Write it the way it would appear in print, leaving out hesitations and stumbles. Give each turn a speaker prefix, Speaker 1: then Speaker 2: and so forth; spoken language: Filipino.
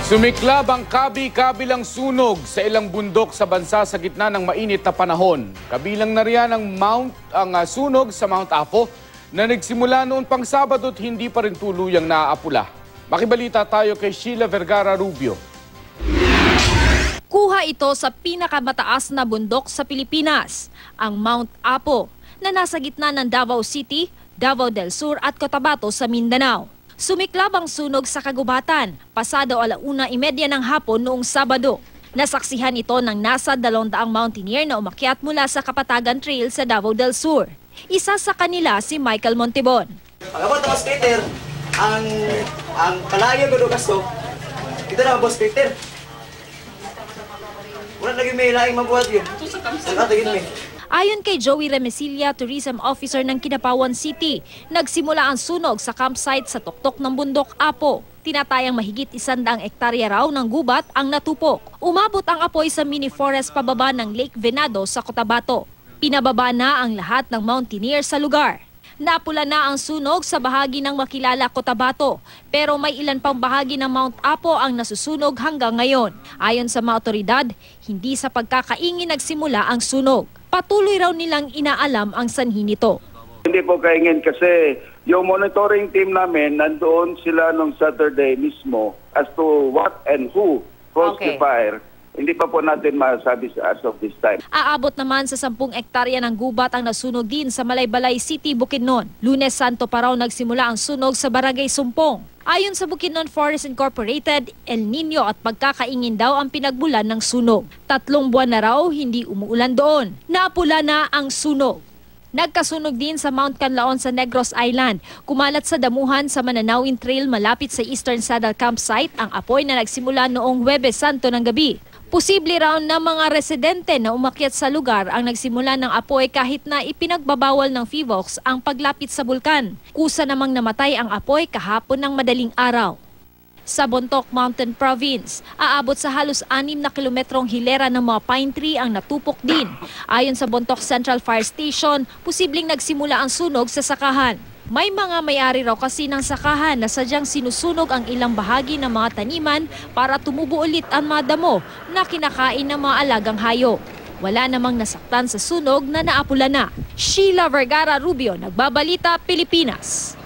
Speaker 1: Sumiklab ang kabi-kabilang sunog sa ilang bundok sa bansa sa gitna ng mainit na panahon. Kabilang na riyan ang sunog sa Mount Apo na nagsimula noon pang Sabado at hindi pa rin tuluyang naaapula. Makibalita tayo kay Sheila Vergara Rubio.
Speaker 2: Kuha ito sa pinakamataas na bundok sa Pilipinas, ang Mount Apo, na nasa gitna ng Davao City, Davao del Sur at Cotabato sa Mindanao. Sumiklab ang sunog sa kagubatan, pasado 1:30 ng hapon noong Sabado. Nasaksihan ito ng nasa 200 mountaineer na umakyat mula sa Kapatagan Trail sa Davao del Sur. Isa sa kanila si Michael Montibon.
Speaker 3: Pag-abot ng skater, ang kalayo ko kaso, kita na boss skater. Wala naging may laing mabuhat yun.
Speaker 2: Ayon kay Joey Remesilia, tourism officer ng Kidapawan City, nagsimula ang sunog sa campsite sa tuktok ng bundok Apo. Tinatayang mahigit 100 hektarya raw ng gubat ang natupok. Umabot ang apoy sa mini forest pababa ng Lake Venado sa Cotabato. Pinababa na ang lahat ng mountaineer sa lugar. Napula na ang sunog sa bahagi ng makilala Cotabato, pero may ilan pang bahagi ng Mount Apo ang nasusunog hanggang ngayon. Ayon sa mga otoridad, hindi sa pagkakaingin nagsimula ang sunog. Patuloy raw nilang inaalam ang sanhi nito.
Speaker 4: Hindi po kaingin kasi yung monitoring team namin nandoon sila nung Saturday mismo as to what and who caused the fire. Hindi pa po natin masabi as of this time.
Speaker 2: Aabot naman sa 10 hektarya ng gubat ang nasunog din sa Malaybalay City, Bukidnon. Lunes Santo pa raw nagsimula ang sunog sa Barangay Sumpong. Ayon sa Bukidnon Forest Incorporated, El Nino at pagkakaingin daw ang pinagbulan ng sunog. 3 buwan na raw hindi umuulan doon. Naapula na ang sunog. Nagkasunog din sa Mount Canlaon sa Negros Island. Kumalat sa damuhan sa Mananawin Trail malapit sa Eastern Saddle Campsite ang apoy na nagsimula noong Huwebes Santo ng gabi. Posible raw na mga residente na umakyat sa lugar ang nagsimula ng apoy kahit na ipinagbabawal ng FIVOX ang paglapit sa bulkan. Kusa namang namatay ang apoy kahapon ng madaling araw. Sa Bontoc Mountain Province, aabot sa halos 6 na kilometrong hilera ng mga pine tree ang natupok din. Ayon sa Bontoc Central Fire Station, posibleng nagsimula ang sunog sa sakahan. May mga may-ari raw kasi ng sakahan na sadyang sinusunog ang ilang bahagi ng mga taniman para tumubo ulit ang mga damo na kinakain ng mga alagang hayop. Wala namang nasaktan sa sunog na naapula na. Sheila Vergara Rubio, Nagbabalita, Pilipinas.